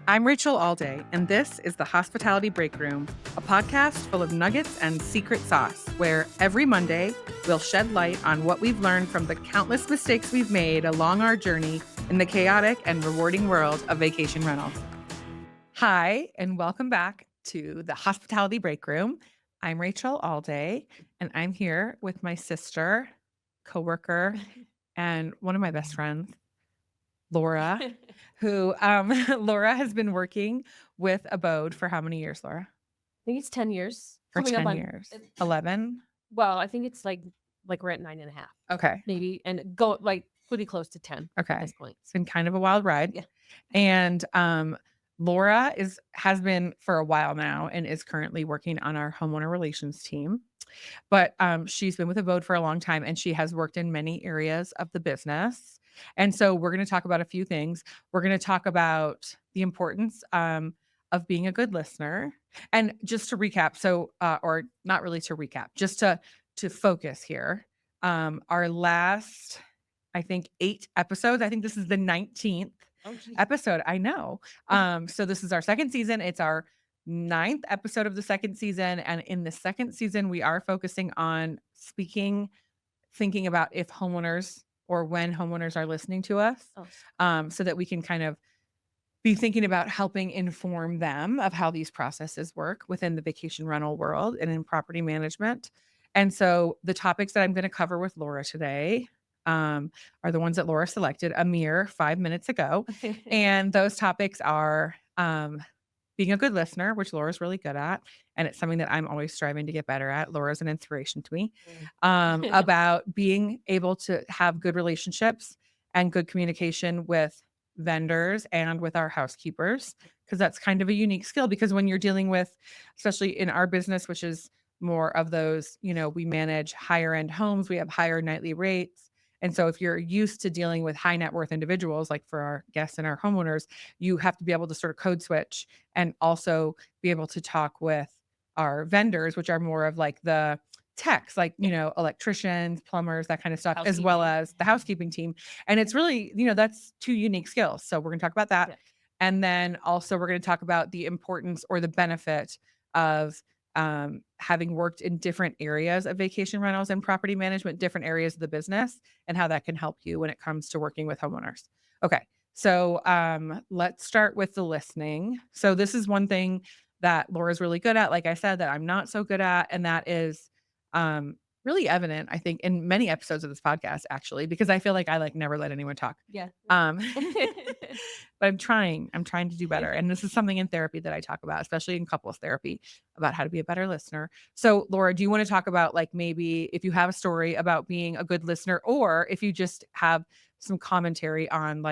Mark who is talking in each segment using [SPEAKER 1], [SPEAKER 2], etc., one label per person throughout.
[SPEAKER 1] I'm Rachel Alday, and this is the Hospitality Break Room, a podcast full of nuggets and secret sauce, where every Monday we'll shed light on what we've learned from the countless mistakes we've made along our journey in the chaotic and rewarding world of vacation rentals. Hi, and welcome back to the Hospitality Break Room. I'm Rachel Alday, and I'm here with my sister, coworker, and one of my best friends, Laura, who Laura has been working with Abode for how many years, Laura?
[SPEAKER 2] I think it's 10 years.
[SPEAKER 1] For
[SPEAKER 2] Coming up
[SPEAKER 1] 10
[SPEAKER 2] on
[SPEAKER 1] years. 11?
[SPEAKER 2] Well, I think it's like we're at 9.5,
[SPEAKER 1] Okay.
[SPEAKER 2] maybe, and go like pretty close to 10 at
[SPEAKER 1] Okay.
[SPEAKER 2] this point.
[SPEAKER 1] It's been kind of a wild ride.
[SPEAKER 2] Yeah.
[SPEAKER 1] And Laura has been for a while now and is currently working on our homeowner relations team. But she's been with Abode for a long time, and she has worked in many areas of the business. And so we're going to talk about a few things. We're going to talk about the importance of being a good listener. And just to recap, or not really to recap, just to focus here, our last, I think, 8 episodes, I think this is the 19th episode. I know. So this is our second season. It's our 9th episode of the second season. And in the second season, we are focusing on thinking about if homeowners or when homeowners are listening to us, so that we can kind of be thinking about helping inform them of how these processes work within the vacation rental world and in property management. And so the topics that I'm going to cover with Laura today are the ones that Laura selected a mere 5 minutes ago. And those topics are being a good listener, which Laura's really good at. And it's something that I'm always striving to get better at. Laura's an inspiration to me. About being able to have good relationships and good communication with vendors and with our housekeepers, because that's kind of a unique skill. Because when you're dealing with, especially in our business, which is more of those, we manage higher end homes, we have higher nightly rates. And so if you're used to dealing with high net worth individuals, like for our guests and our homeowners, you have to be able to sort of code switch and also be able to talk with our vendors, which are more of like the techs, like, electricians, plumbers, that kind of stuff, as well as the housekeeping team. And it's really, that's 2 unique skills. So we're going to talk about that. Yeah. And then also we're going to talk about the importance or the benefit of having worked in different areas of vacation rentals and property management, different areas of the business, and how that can help you when it comes to working with homeowners. Okay. So let's start with the listening. So this is one thing that Laura's really good at, like I said, that I'm not so good at. And that is really evident, I think, in many episodes of this podcast, actually, because I feel like I never let anyone talk.
[SPEAKER 2] Yeah.
[SPEAKER 1] But I'm trying to do better. And this is something in therapy that I talk about, especially in couples therapy, about how to be a better listener. So Laura, do you want to talk about maybe if you have a story about being a good listener, or if you just have some commentary on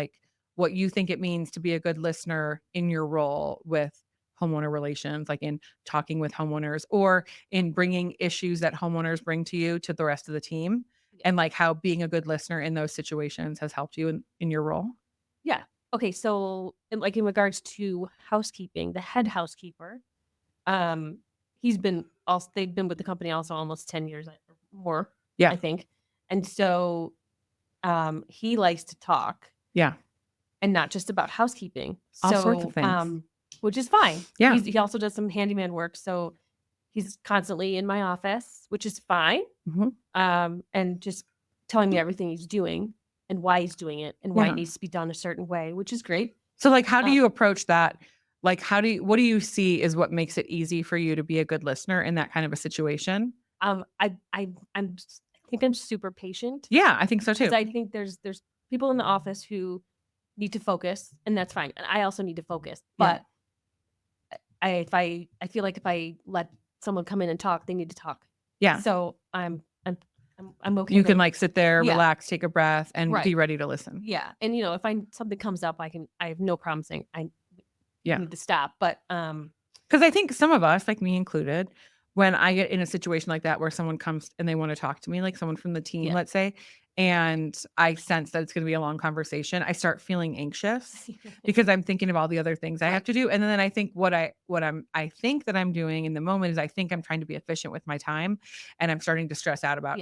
[SPEAKER 1] what you think it means to be a good listener in your role with homeowner relations, like in talking with homeowners or in bringing issues that homeowners bring to you to the rest of the team, and how being a good listener in those situations has helped you in your role?
[SPEAKER 2] Yeah. Okay. So in regards to housekeeping, the head housekeeper, they've been with the company also almost 10 years or more, I think. And so he likes to talk.
[SPEAKER 1] Yeah.
[SPEAKER 2] And not just about housekeeping.
[SPEAKER 1] All sorts of things.
[SPEAKER 2] Which is fine.
[SPEAKER 1] Yeah.
[SPEAKER 2] He also does some handyman work. So he's constantly in my office, which is fine.
[SPEAKER 1] Mm-hmm.
[SPEAKER 2] And just telling me everything he's doing and why he's doing it and why it needs to be done a certain way, which is great.
[SPEAKER 1] So how do you approach that? What do you see is what makes it easy for you to be a good listener in that kind of a situation?
[SPEAKER 2] I think I'm super patient.
[SPEAKER 1] Yeah, I think so too.
[SPEAKER 2] Because I think there's people in the office who need to focus, and that's fine. And I also need to focus. But I feel like if I let someone come in and talk, they need to talk.
[SPEAKER 1] Yeah.
[SPEAKER 2] So I'm okay.
[SPEAKER 1] You can sit there, relax, take a breath, and be ready to listen.
[SPEAKER 2] Yeah. And if something comes up, I have no problem saying I need to stop. But
[SPEAKER 1] because I think some of us, like me included, when I get in a situation like that where someone comes and they want to talk to me, like someone from the team, let's say, and I sense that it's going to be a long conversation, I start feeling anxious because I'm thinking of all the other things I have to do. And then I think I think that I'm doing in the moment is I think I'm trying to be efficient with my time, and I'm starting to stress out about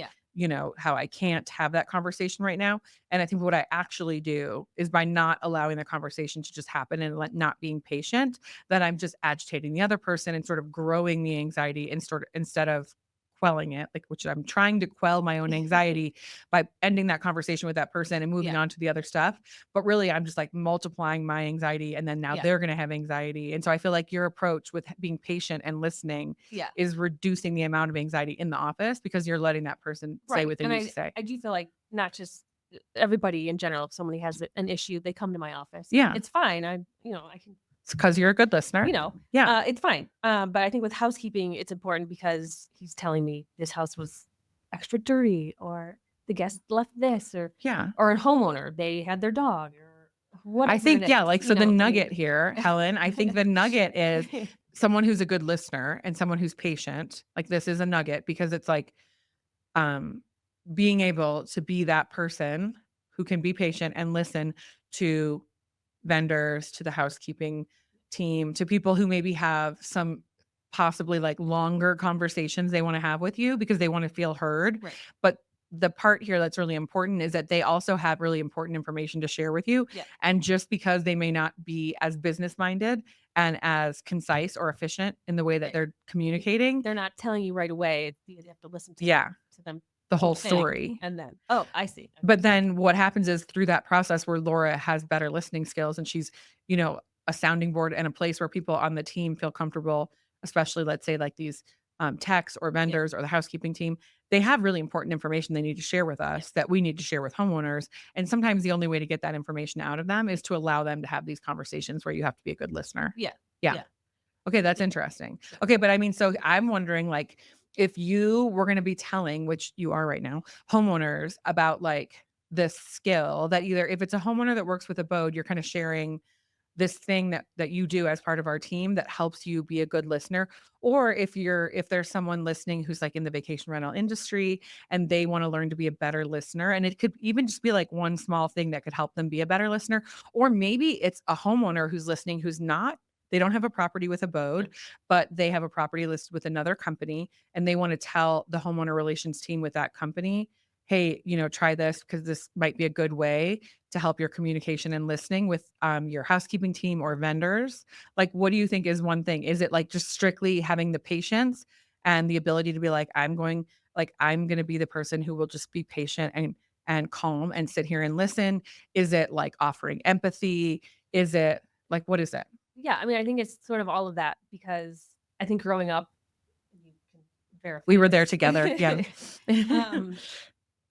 [SPEAKER 1] how I can't have that conversation right now. And I think what I actually do is by not allowing the conversation to just happen and not being patient, that I'm just agitating the other person and sort of growing the anxiety instead of quelling it, like, which I'm trying to quell my own anxiety by ending that conversation with that person and moving
[SPEAKER 2] Yeah.
[SPEAKER 1] on to the other stuff. But really, I'm just like multiplying my anxiety, and then now
[SPEAKER 2] Yeah.
[SPEAKER 1] they're going to have anxiety. And so I feel like your approach with being patient and listening
[SPEAKER 2] Yeah.
[SPEAKER 1] is reducing the amount of anxiety in the office because you're letting that person say what they
[SPEAKER 2] And
[SPEAKER 1] need to say.
[SPEAKER 2] I do feel like not just everybody in general, if somebody has an issue, they come to my office.
[SPEAKER 1] Yeah.
[SPEAKER 2] It's fine. I can,
[SPEAKER 1] It's because you're a good listener. Yeah.
[SPEAKER 2] it's fine. But I think with housekeeping, it's important because he's telling me this house was extra dirty, or the guest left this, or
[SPEAKER 1] Yeah.
[SPEAKER 2] a homeowner, they had their dog, or whatever.
[SPEAKER 1] I think,
[SPEAKER 2] it
[SPEAKER 1] yeah,
[SPEAKER 2] is,
[SPEAKER 1] like, so the nugget here, Helen, I think the nugget is someone who's a good listener and someone who's patient. Like, this is a nugget because it's like, being able to be that person who can be patient and listen to vendors, to the housekeeping team, to people who maybe have some possibly like longer conversations they want to have with you because they want to feel heard.
[SPEAKER 2] Right.
[SPEAKER 1] But the part here that's really important is that they also have really important information to share with you.
[SPEAKER 2] Yeah.
[SPEAKER 1] And just because they may not be as business minded and as concise or efficient in the way that
[SPEAKER 2] Right.
[SPEAKER 1] they're communicating,
[SPEAKER 2] They're not telling you right away. You have to listen to them
[SPEAKER 1] the whole
[SPEAKER 2] thing,
[SPEAKER 1] story.
[SPEAKER 2] and then, oh, I see.
[SPEAKER 1] But then what happens is through that process where Laura has better listening skills and she's, a sounding board and a place where people on the team feel comfortable, especially let's say like these techs or vendors or the housekeeping team, they have really important information they need to share with us that we need to share with homeowners. And sometimes the only way to get that information out of them is to allow them to have these conversations where you have to be a good listener.
[SPEAKER 2] Yeah.
[SPEAKER 1] Okay, that's interesting. Okay, but I mean, so I'm wondering, like, if you were going to be telling, which you are right now, homeowners about like this skill that either if it's a homeowner that works with a boat, you're kind of sharing this thing that you do as part of our team that helps you be a good listener, or if there's someone listening who's like in the vacation rental industry and they want to learn to be a better listener, and it could even just be like one small thing that could help them be a better listener, or maybe it's a homeowner who's listening who's not, they don't have a property with a boat, but they have a property listed with another company and they want to tell the homeowner relations team with that company, hey, try this because this might be a good way to help your communication and listening with your housekeeping team or vendors. Like, what do you think is one thing? Is it like just strictly having the patience and the ability to be like, I'm going to be the person who will just be patient and calm and sit here and listen? Is it like offering empathy? Is it like, what is it?
[SPEAKER 2] Yeah, I mean, I think it's sort of all of that, because I think growing up, you can verify
[SPEAKER 1] we were there
[SPEAKER 2] this.
[SPEAKER 1] together. Yeah.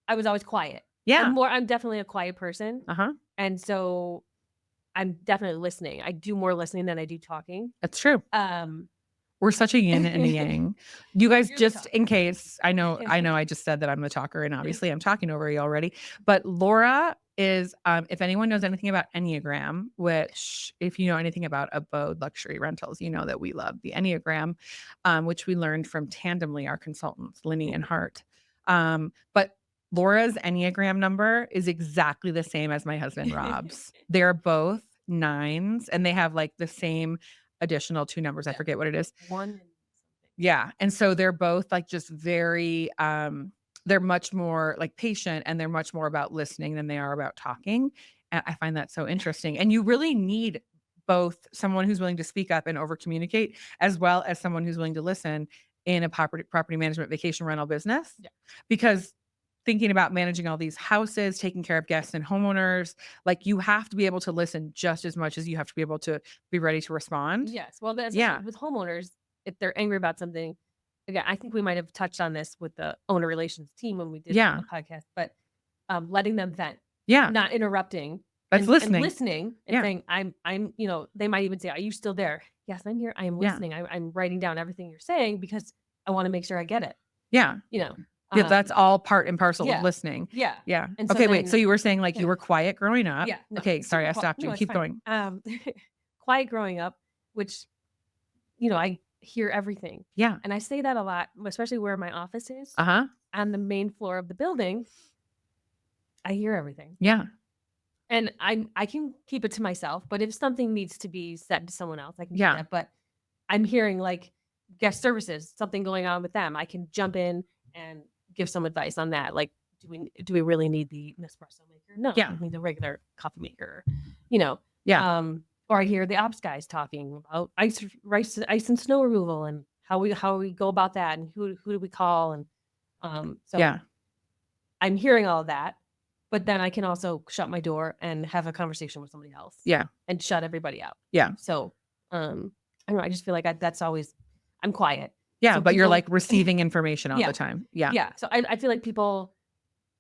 [SPEAKER 2] I was always quiet.
[SPEAKER 1] Yeah.
[SPEAKER 2] I'm definitely a quiet person.
[SPEAKER 1] Uh-huh.
[SPEAKER 2] And so I'm definitely listening. I do more listening than I do talking.
[SPEAKER 1] That's true. We're such a yin and a yang. You guys, just in case, I know I just said that I'm the talker and obviously I'm talking over you already, but Laura is, if anyone knows anything about Enneagram, which if you know anything about Abode Luxury Rentals, you know that we love the Enneagram, which we learned from Tandemly, our consultants, Linny and Hart. But Laura's Enneagram number is exactly the same as my husband Rob's. They're both 9s and they have like the same additional 2 numbers. I forget what it is.
[SPEAKER 2] 1 and something.
[SPEAKER 1] Yeah. And so they're both like just very, they're much more like patient and they're much more about listening than they are about talking. And I find that so interesting. And you really need both someone who's willing to speak up and over communicate, as well as someone who's willing to listen in a property management vacation rental business.
[SPEAKER 2] Yeah.
[SPEAKER 1] Because thinking about managing all these houses, taking care of guests and homeowners, like you have to be able to listen just as much as you have to be able to be ready to respond.
[SPEAKER 2] Yes. Well, that's
[SPEAKER 1] Yeah.
[SPEAKER 2] with homeowners, if they're angry about something, again, I think we might have touched on this with the owner relations team when we did
[SPEAKER 1] Yeah.
[SPEAKER 2] the podcast, but letting them vent,
[SPEAKER 1] Yeah.
[SPEAKER 2] not interrupting.
[SPEAKER 1] That's
[SPEAKER 2] and
[SPEAKER 1] listening.
[SPEAKER 2] listening and
[SPEAKER 1] Yeah.
[SPEAKER 2] saying, I'm, they might even say, are you still there? Yes, I'm here. I am
[SPEAKER 1] Yeah.
[SPEAKER 2] listening. I'm writing down everything you're saying because I want to make sure I get it.
[SPEAKER 1] Yeah. Yeah, that's all part and parcel of listening.
[SPEAKER 2] Yeah.
[SPEAKER 1] Yeah.
[SPEAKER 2] And so
[SPEAKER 1] Okay, wait.
[SPEAKER 2] then-
[SPEAKER 1] So you were saying like you were quiet growing up.
[SPEAKER 2] Yeah. no,
[SPEAKER 1] Okay, sorry, I
[SPEAKER 2] super
[SPEAKER 1] stopped you.
[SPEAKER 2] no, it's
[SPEAKER 1] Keep
[SPEAKER 2] fine.
[SPEAKER 1] going.
[SPEAKER 2] Quiet growing up, which, I hear everything.
[SPEAKER 1] Yeah.
[SPEAKER 2] And I say that a lot, especially where my office is
[SPEAKER 1] Uh-huh.
[SPEAKER 2] on the main floor of the building. I hear everything.
[SPEAKER 1] Yeah.
[SPEAKER 2] And I can keep it to myself, but if something needs to be said to someone else, I can do
[SPEAKER 1] Yeah.
[SPEAKER 2] that. But I'm hearing like guest services, something going on with them. I can jump in and give some advice on that. Like, do we really need the Nespresso maker? No,
[SPEAKER 1] Yeah.
[SPEAKER 2] we need the regular coffee maker, you know.
[SPEAKER 1] Yeah.
[SPEAKER 2] Or I hear the ops guys talking about ice and snow removal and how we go about that and who do we call, and so
[SPEAKER 1] Yeah.
[SPEAKER 2] I'm hearing all of that, but then I can also shut my door and have a conversation with somebody else.
[SPEAKER 1] Yeah.
[SPEAKER 2] And shut everybody out.
[SPEAKER 1] Yeah.
[SPEAKER 2] So I don't know, I just feel like that's always, I'm quiet.
[SPEAKER 1] Yeah.
[SPEAKER 2] So
[SPEAKER 1] But you're
[SPEAKER 2] people-
[SPEAKER 1] like receiving information all
[SPEAKER 2] Yeah.
[SPEAKER 1] the time. Yeah.
[SPEAKER 2] Yeah. So I feel like people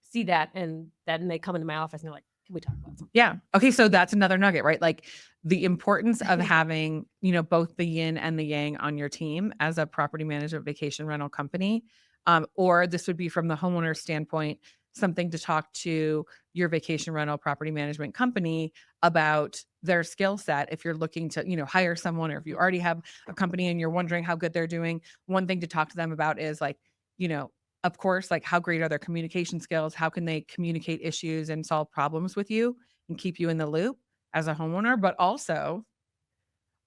[SPEAKER 2] see that and then they come into my office and they're like, can we talk about something?
[SPEAKER 1] Yeah. Okay. So that's another nugget, right? Like the importance of having, both the yin and the yang on your team as a property management vacation rental company. Or this would be from the homeowner standpoint, something to talk to your vacation rental property management company about their skill set. If you're looking to, hire someone, or if you already have a company and you're wondering how good they're doing, one thing to talk to them about is like, of course, like how great are their communication skills? How can they communicate issues and solve problems with you and keep you in the loop as a homeowner? But also,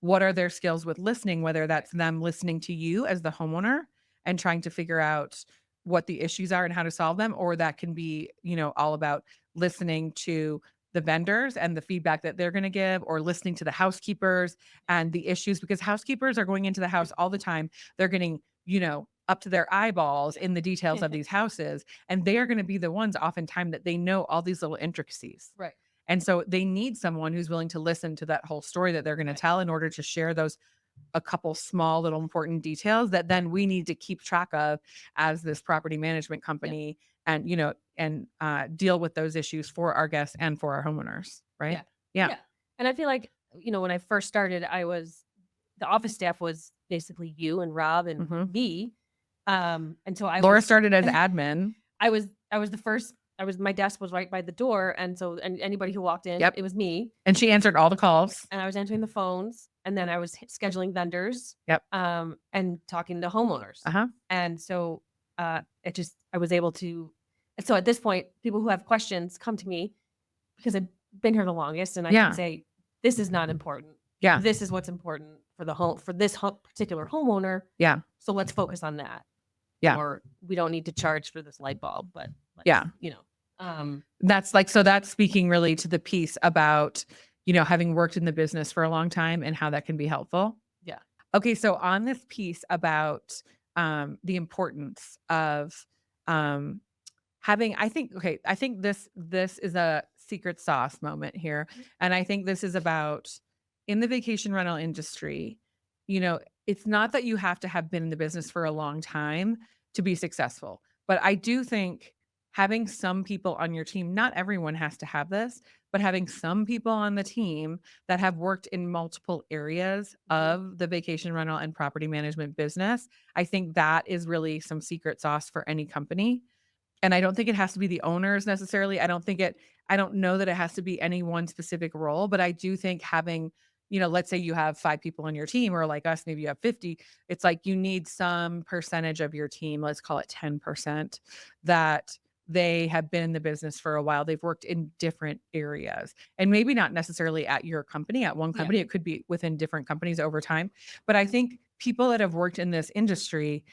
[SPEAKER 1] what are their skills with listening, whether that's them listening to you as the homeowner and trying to figure out what the issues are and how to solve them, or that can be, all about listening to the vendors and the feedback that they're going to give, or listening to the housekeepers and the issues, because housekeepers are going into the house all the time. They're getting, up to their eyeballs in the details of these houses. And they are going to be the ones oftentimes that they know all these little intricacies.
[SPEAKER 2] Right.
[SPEAKER 1] And so they need someone who's willing to listen to that whole story that they're going to tell in order to share those a couple small little important details that then we need to keep track of as this property management company and, deal with those issues for our guests and for our homeowners. Right. Yeah.
[SPEAKER 2] And I feel like, when I first started, the office staff was basically you and Rob and me. And so
[SPEAKER 1] Laura started as admin.
[SPEAKER 2] I was the first. My desk was right by the door, and so anybody who walked in, it was me.
[SPEAKER 1] And she answered all the calls.
[SPEAKER 2] And I was answering the phones, and then I was scheduling vendors.
[SPEAKER 1] Yep.
[SPEAKER 2] And talking to homeowners. And so I was able to. And so at this point, people who have questions come to me because I've been here the longest, and I can say, this is not important.
[SPEAKER 1] Yeah.
[SPEAKER 2] This is what's important for the home, for this particular homeowner.
[SPEAKER 1] Yeah.
[SPEAKER 2] So let's focus on that.
[SPEAKER 1] Yeah.
[SPEAKER 2] Or we don't need to charge for this light bulb, but
[SPEAKER 1] that's speaking really to the piece about, having worked in the business for a long time and how that can be helpful.
[SPEAKER 2] Yeah.
[SPEAKER 1] Okay. So on this piece about the importance of having, I think this is a secret sauce moment here. And I think this is about, in the vacation rental industry, it's not that you have to have been in the business for a long time to be successful. But I do think having some people on your team, not everyone has to have this, but having some people on the team that have worked in multiple areas of the vacation rental and property management business, I think that is really some secret sauce for any company. And I don't think it has to be the owners necessarily. I don't know that it has to be any one specific role, but I do think having, let's say you have 5 people on your team, or like us, maybe you have 50. It's like you need some percentage of your team, let's call it 10%, that they have been in the business for a while. They've worked in different areas, and maybe not necessarily at your company, at one company. It could be within different companies over time. But I think people that have worked in this industry,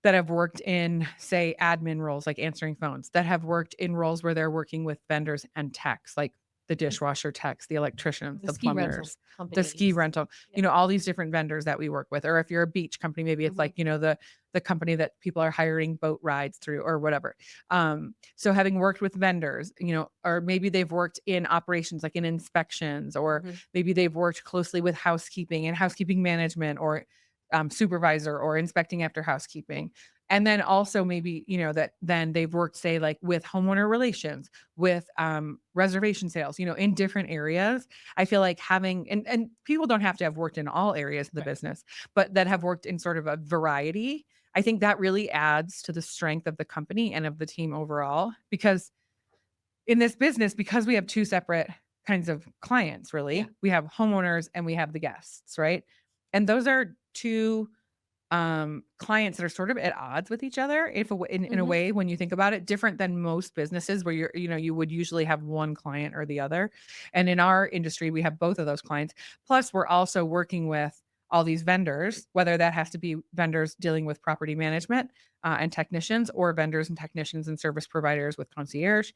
[SPEAKER 1] that have worked in, say, admin roles, like answering phones, that have worked in roles where they're working with vendors and techs, like the dishwasher techs, the electricians, the plumbers, the ski rental, all these different vendors that we work with. Or if you're a beach company, maybe it's like, the company that people are hiring boat rides through or whatever. So having worked with vendors, or maybe they've worked in operations, like in inspections, or maybe they've worked closely with housekeeping and housekeeping management, or supervisor, or inspecting after housekeeping. And then also maybe, that then they've worked, say, like with homeowner relations, with reservation sales, in different areas. I feel like having, and people don't have to have worked in all areas of the business, but that have worked in sort of a variety. I think that really adds to the strength of the company and of the team overall, because in this business, because we have 2 separate kinds of clients, really, we have homeowners and we have the guests, right? And those are 2 clients that are sort of at odds with each other, in a way, when you think about it, different than most businesses where you would usually have one client or the other. And in our industry, we have both of those clients. Plus, we're also working with all these vendors, whether that has to be vendors dealing with property management and technicians, or vendors and technicians and service providers with concierge.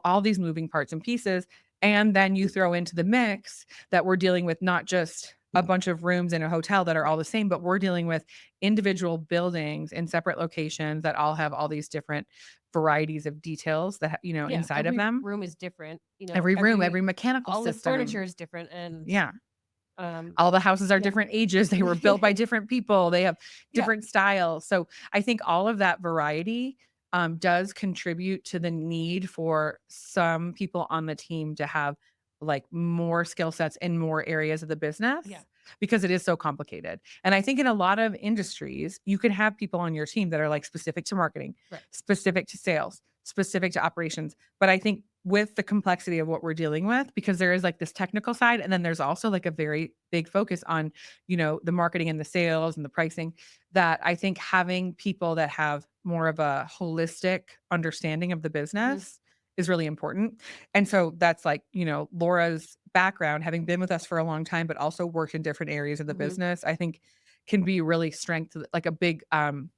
[SPEAKER 1] All these moving parts and pieces. And then you throw into the mix that we're dealing with not just a bunch of rooms in a hotel that are all the same, but we're dealing with individual buildings in separate locations that all have all these different varieties of details that, inside of them.
[SPEAKER 2] Room is different.
[SPEAKER 1] Every room, every mechanical
[SPEAKER 2] all the
[SPEAKER 1] system.
[SPEAKER 2] furniture is different, and
[SPEAKER 1] Yeah. All the houses are different ages. They were built by different people. They have different styles. So I think all of that variety does contribute to the need for some people on the team to have like more skill sets in more areas of the business because it is so complicated. And I think in a lot of industries, you can have people on your team that are like specific to marketing, specific to sales, specific to operations. But I think with the complexity of what we're dealing with, because there is like this technical side, and then there's also like a very big focus on, the marketing and the sales and the pricing, that I think having people that have more of a holistic understanding of the business is really important. And so that's like, Laura's background, having been with us for a long time, but also worked in different areas of the business, I think can be really like a big, can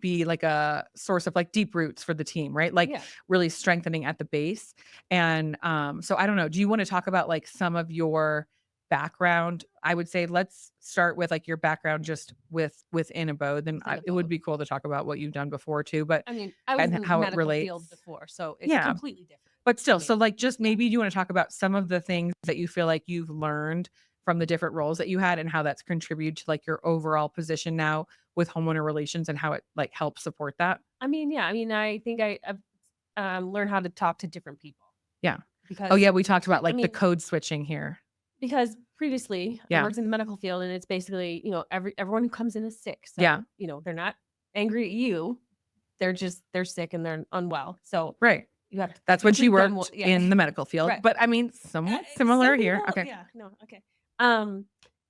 [SPEAKER 1] be like a source of like deep roots for the team, right? Like really strengthening at the base. And so I don't know, do you want to talk about like some of your background? I would say let's start with like your background just within Abode. Then it would be cool to talk about what you've done before too, but
[SPEAKER 2] I mean, I was in the
[SPEAKER 1] how it
[SPEAKER 2] medical
[SPEAKER 1] relates
[SPEAKER 2] field before, so it's completely different.
[SPEAKER 1] But still, so like just maybe you want to talk about some of the things that you feel like you've learned from the different roles that you had and how that's contributed to like your overall position now with homeowner relations and how it like helps support that.
[SPEAKER 2] I think I've learned how to talk to different people.
[SPEAKER 1] Yeah.
[SPEAKER 2] Because
[SPEAKER 1] we talked about like the code switching here.
[SPEAKER 2] Because previously I worked in the medical field, and it's basically, everyone who comes in is sick. So, they're not angry at you. They're sick and they're unwell. So you have to,
[SPEAKER 1] that's when she worked in the medical field. But I mean, somewhat similar here. Okay.
[SPEAKER 2] Yeah. No. Okay.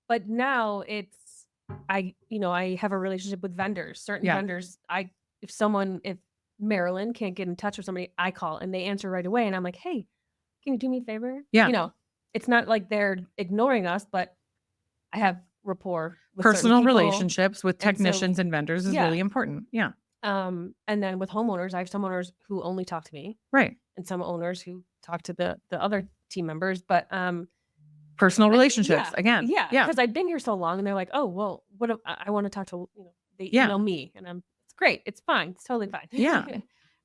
[SPEAKER 2] But now it's, I have a relationship with vendors, certain vendors. If Marilyn can't get in touch with somebody, I call and they answer right away. And I'm like, hey, can you do me a favor?
[SPEAKER 1] Yeah.
[SPEAKER 2] It's not like they're ignoring us, but I have rapport with
[SPEAKER 1] personal relationships with technicians and vendors is really important. Yeah.
[SPEAKER 2] And then with homeowners, I have some owners who only talk to me.
[SPEAKER 1] Right.
[SPEAKER 2] And some owners who talk to the other team members, but
[SPEAKER 1] personal relationships again.
[SPEAKER 2] Yeah. Because I've been here so long, and they're like, oh, well, what if I want to talk to, they email me, and it's great. It's fine. It's totally fine.
[SPEAKER 1] Yeah.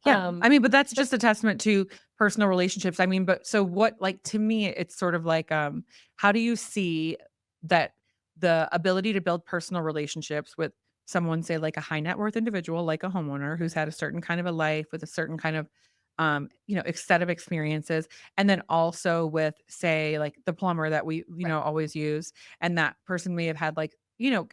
[SPEAKER 1] Yeah. I mean, but that's just a testament to personal relationships. I mean, but so what, like, to me, it's sort of like, how do you see that the ability to build personal relationships with someone, say like a high net worth individual, like a homeowner who's had a certain kind of a life with a certain kind of, set of experiences. And then also with, say, like the plumber that we, always use. And that person may have had like,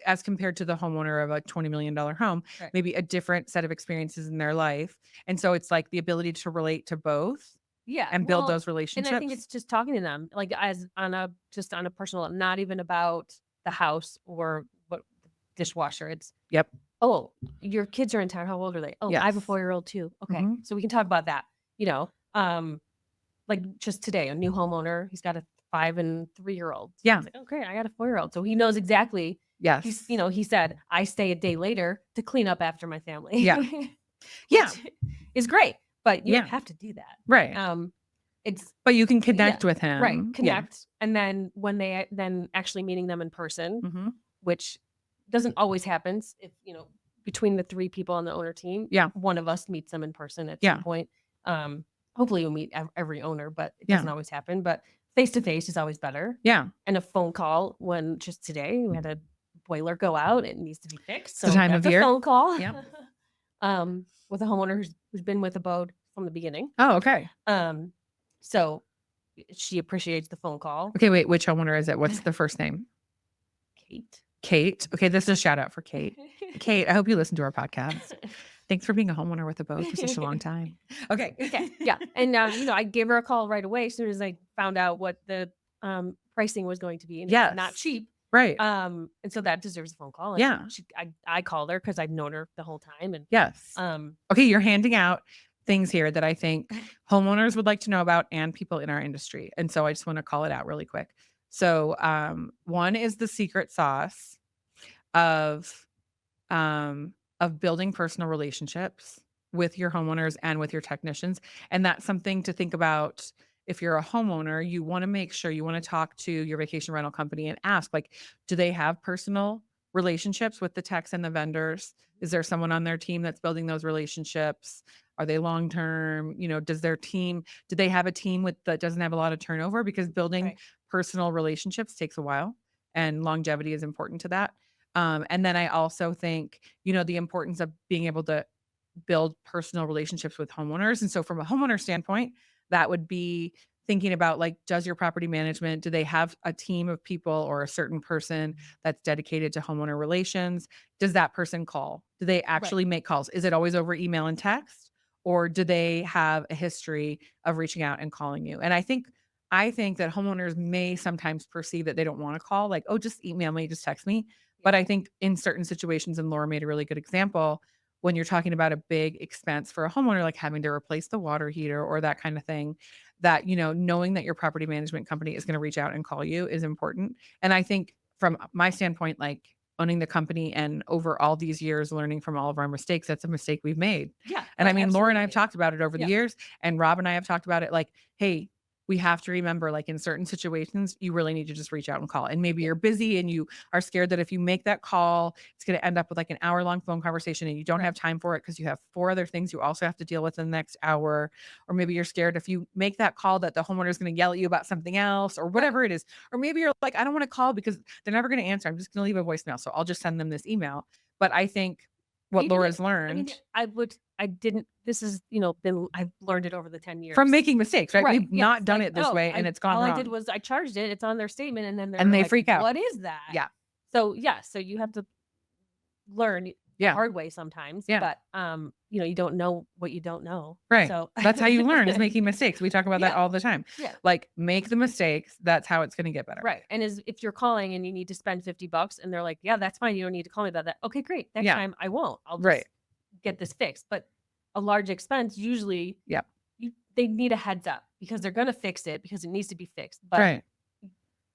[SPEAKER 1] as compared to the homeowner of a $20 million home, maybe a different set of experiences in their life. And so it's like the ability to relate to both.
[SPEAKER 2] Yeah.
[SPEAKER 1] And build those relationships.
[SPEAKER 2] And I think it's just talking to them, like on a personal, not even about the house or what dishwasher. It's oh, your kids are in town. How old are they? Oh, I have a 4-year-old too. Okay. So we can talk about that. Like just today, a new homeowner, he's got a 5 and 3-year-old. So
[SPEAKER 1] yeah.
[SPEAKER 2] Like, oh, great. I got a 4-year-old. So he knows exactly.
[SPEAKER 1] Yes.
[SPEAKER 2] He said, I stay a day later to clean up after my family.
[SPEAKER 1] Yeah. Yeah.
[SPEAKER 2] Is great. But you don't have to do that.
[SPEAKER 1] Right. But you can connect with him.
[SPEAKER 2] Right. Connect. And then when then actually meeting them in person, which doesn't always happen if, between the 3 people on the owner team, one of us meets them in person at some point. Hopefully you'll meet every owner, but it doesn't always happen. But face to face is always better.
[SPEAKER 1] Yeah.
[SPEAKER 2] And a phone call, when just today we had a boiler go out, it needs to be fixed. So
[SPEAKER 1] the time of year.
[SPEAKER 2] Phone call.
[SPEAKER 1] Yeah.
[SPEAKER 2] With a homeowner who's been with Abode from the beginning.
[SPEAKER 1] Oh, okay.
[SPEAKER 2] So she appreciates the phone call.
[SPEAKER 1] Okay, wait, which homeowner is it? What's the first name? Kate. Okay, this is a shout out for Kate. Kate, I hope you listen to our podcast. Thanks for being a homeowner with Abode for such a long time. Okay.
[SPEAKER 2] Yeah. And I gave her a call right away as soon as I found out what the pricing was going to be. And it's not cheap.
[SPEAKER 1] Right.
[SPEAKER 2] And so that deserves a phone call. And I called her because I've known her the whole time. And
[SPEAKER 1] yes. Okay, you're handing out things here that I think homeowners would like to know about and people in our industry. And so I just want to call it out really quick. So, one is the secret sauce of building personal relationships with your homeowners and with your technicians. And that's something to think about. If you're a homeowner, you want to make sure you want to talk to your vacation rental company and ask, like, do they have personal relationships with the techs and the vendors? Is there someone on their team that's building those relationships? Are they long term? Does their team, do they have a team that doesn't have a lot of turnover? Because building
[SPEAKER 2] Right.
[SPEAKER 1] personal relationships takes a while and longevity is important to that. And then I also think, the importance of being able to build personal relationships with homeowners. And so from a homeowner standpoint, that would be thinking about, like, does your property management, do they have a team of people or a certain person that's dedicated to homeowner relations? Does that person call? Do they
[SPEAKER 2] Right.
[SPEAKER 1] actually make calls? Is it always over email and text? Or do they have a history of reaching out and calling you? And I think that homeowners may sometimes perceive that they don't want to call, like, oh, just email me, just text me.
[SPEAKER 2] Yeah.
[SPEAKER 1] But I think in certain situations, and Laura made a really good example, when you're talking about a big expense for a homeowner, like having to replace the water heater or that kind of thing, that, knowing that your property management company is going to reach out and call you is important. And I think from my standpoint, like owning the company and over all these years learning from all of our mistakes, that's a mistake we've made.
[SPEAKER 2] Yeah.
[SPEAKER 1] And
[SPEAKER 2] Oh,
[SPEAKER 1] I mean, Laura and I have
[SPEAKER 2] absolutely.
[SPEAKER 1] talked about it over the
[SPEAKER 2] Yeah.
[SPEAKER 1] years, and Rob and I have talked about it, like, hey, we have to remember, like, in certain situations, you really need to just reach out and call. And maybe
[SPEAKER 2] Yeah.
[SPEAKER 1] you're busy and you are scared that if you make that call, it's going to end up with like an hour-long phone conversation and you don't
[SPEAKER 2] Right.
[SPEAKER 1] have time for it because you have 4 other things you also have to deal with in the next hour. Or maybe you're scared if you make that call that the homeowner is going to yell at you about something else or
[SPEAKER 2] Right.
[SPEAKER 1] whatever it is. Or maybe you're like, I don't want to call because they're never going to answer. I'm just going to leave a voicemail. So I'll just send them this email. But I think what
[SPEAKER 2] Even
[SPEAKER 1] Laura's
[SPEAKER 2] if I mean,
[SPEAKER 1] learned
[SPEAKER 2] I didn't this is, been I've learned it over the 10
[SPEAKER 1] from
[SPEAKER 2] years.
[SPEAKER 1] making mistakes, right?
[SPEAKER 2] Right.
[SPEAKER 1] We've
[SPEAKER 2] Yes.
[SPEAKER 1] not done
[SPEAKER 2] Like,
[SPEAKER 1] it this
[SPEAKER 2] oh,
[SPEAKER 1] way and it's gone
[SPEAKER 2] all I did
[SPEAKER 1] wrong.
[SPEAKER 2] was I charged it. It's on their statement, and then
[SPEAKER 1] And
[SPEAKER 2] they're
[SPEAKER 1] they
[SPEAKER 2] like,
[SPEAKER 1] freak out.
[SPEAKER 2] "What is that?"
[SPEAKER 1] Yeah.
[SPEAKER 2] So, yeah, so you have to learn the
[SPEAKER 1] Yeah.
[SPEAKER 2] hard way sometimes,
[SPEAKER 1] Yeah.
[SPEAKER 2] but, you don't know what you don't know.
[SPEAKER 1] Right.
[SPEAKER 2] So
[SPEAKER 1] That's how you learn, is making mistakes. We talk about that
[SPEAKER 2] Yeah.
[SPEAKER 1] all the time.
[SPEAKER 2] Yeah.
[SPEAKER 1] Like, make the mistakes. That's how it's going to get better.
[SPEAKER 2] Right. And if you're calling and you need to spend $50 and they're like, "Yeah, that's fine. You don't need to call me about that." Okay, great. Next
[SPEAKER 1] Yeah.
[SPEAKER 2] time I won't. I'll just
[SPEAKER 1] Right.
[SPEAKER 2] get this fixed. But a large expense, usually
[SPEAKER 1] Yeah.
[SPEAKER 2] they need a heads up because they're going to fix it because it needs to be fixed. But
[SPEAKER 1] Right.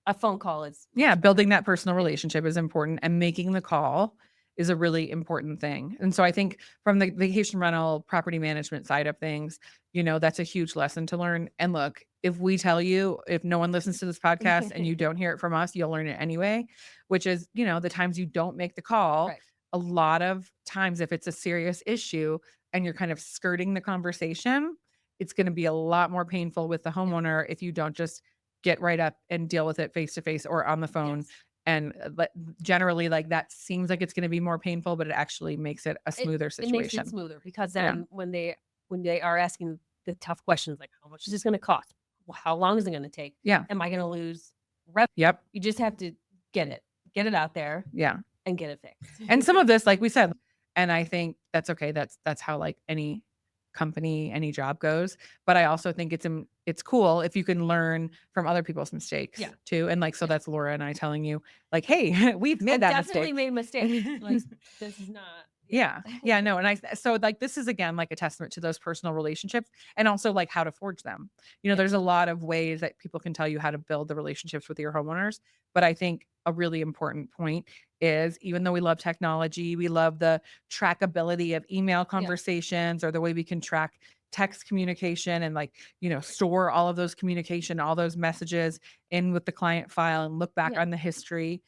[SPEAKER 2] a phone call is
[SPEAKER 1] Yeah,
[SPEAKER 2] much better.
[SPEAKER 1] building that personal relationship is important, and making the call is a really important thing. And so I think from the vacation rental property management side of things, that's a huge lesson to learn. And look, if we tell you, if no one listens to this podcast and you don't hear it from us, you'll learn it anyway, which is, the times you don't make the call,
[SPEAKER 2] Right.
[SPEAKER 1] a lot of times if it's a serious issue and you're kind of skirting the conversation, it's going to be a lot more painful with the homeowner if you don't just get right up and deal with it face to face or on the phone.
[SPEAKER 2] Yes.
[SPEAKER 1] And generally, like, that seems like it's going to be more painful, but it actually makes it a smoother
[SPEAKER 2] It makes it
[SPEAKER 1] situation.
[SPEAKER 2] smoother because
[SPEAKER 1] Yeah.
[SPEAKER 2] then when they are asking the tough questions like how much is this going to cost? How long is it going to take?
[SPEAKER 1] Yeah.
[SPEAKER 2] Am I going to lose revenue?
[SPEAKER 1] Yep.
[SPEAKER 2] You just have to get it out there
[SPEAKER 1] Yeah.
[SPEAKER 2] and get it fixed.
[SPEAKER 1] And some of this, like we said, and I think that's okay. That's how, like, any company, any job goes. But I also think it's cool if you can learn from other people's mistakes
[SPEAKER 2] Yeah.
[SPEAKER 1] too. And like, so
[SPEAKER 2] Yeah.
[SPEAKER 1] that's Laura and I telling you, like, hey, we've made
[SPEAKER 2] I've
[SPEAKER 1] that
[SPEAKER 2] definitely
[SPEAKER 1] mistake.
[SPEAKER 2] made mistakes. Like this is not.
[SPEAKER 1] Yeah. Yeah, no, and so, like, this is again, like, a testament to those personal relationships and also, like, how to forge them.
[SPEAKER 2] Yeah.
[SPEAKER 1] There's a lot of ways that people can tell you how to build the relationships with your homeowners, but I think a really important point is, even though we love technology, we love the trackability of email conversations or the way we can track text communication and, like, store all of those communication, all those messages in with the client file and look back
[SPEAKER 2] Yeah.
[SPEAKER 1] on the history.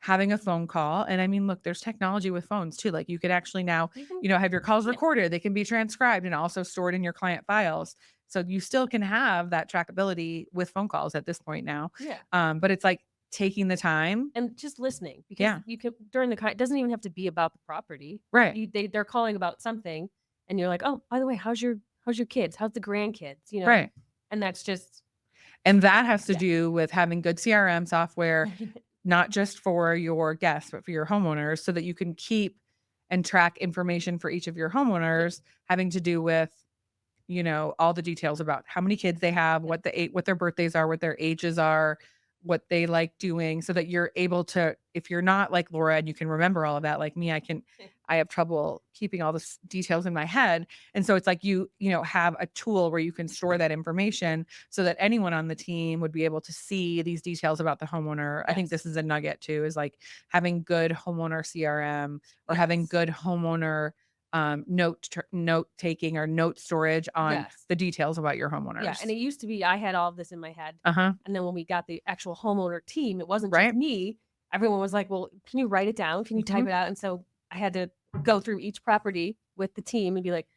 [SPEAKER 1] Having a phone call, and I mean, look, there's technology with phones too. Like, you could actually now,
[SPEAKER 2] You can-
[SPEAKER 1] have your calls
[SPEAKER 2] Yeah.
[SPEAKER 1] recorded. They can be transcribed and also stored in your client files. So you still can have that trackability with phone calls at this point now.
[SPEAKER 2] Yeah.
[SPEAKER 1] But it's like taking the time.
[SPEAKER 2] And just listening because
[SPEAKER 1] Yeah.
[SPEAKER 2] you can during the it doesn't even have to be about the property.
[SPEAKER 1] Right.
[SPEAKER 2] They're calling about something and you're like, "Oh, by the way, how's your kids? How's the grandkids?"
[SPEAKER 1] Right.
[SPEAKER 2] And that's just
[SPEAKER 1] And that has to
[SPEAKER 2] Yeah.
[SPEAKER 1] do with having good CRM software, not just for your guests, but for your homeowners, so that you can keep and track information for each of your homeowners, having to do with, all the details about how many kids they have,
[SPEAKER 2] Yeah.
[SPEAKER 1] what their birthdays are, what their ages are, what they like doing, so that you're able to, if you're not like Laura and you can remember all of that, like me, I have trouble keeping all the details in my head. And so it's like have a tool where you can store that information so that anyone on the team would be able to see these details about the homeowner. I think
[SPEAKER 2] Yes.
[SPEAKER 1] this is a nugget too, is like having good homeowner CRM or having
[SPEAKER 2] Yes.
[SPEAKER 1] good homeowner note taking or note storage on
[SPEAKER 2] Yes.
[SPEAKER 1] the details about your
[SPEAKER 2] Yeah.
[SPEAKER 1] homeowners.
[SPEAKER 2] And it used to be I had all of this in my head.
[SPEAKER 1] Uh-huh.
[SPEAKER 2] And then when we got the actual homeowner team, it wasn't
[SPEAKER 1] Right.
[SPEAKER 2] just me. Everyone was like, well, can you write it down? Can you type it out? And so I had to go through each property with the team and be like,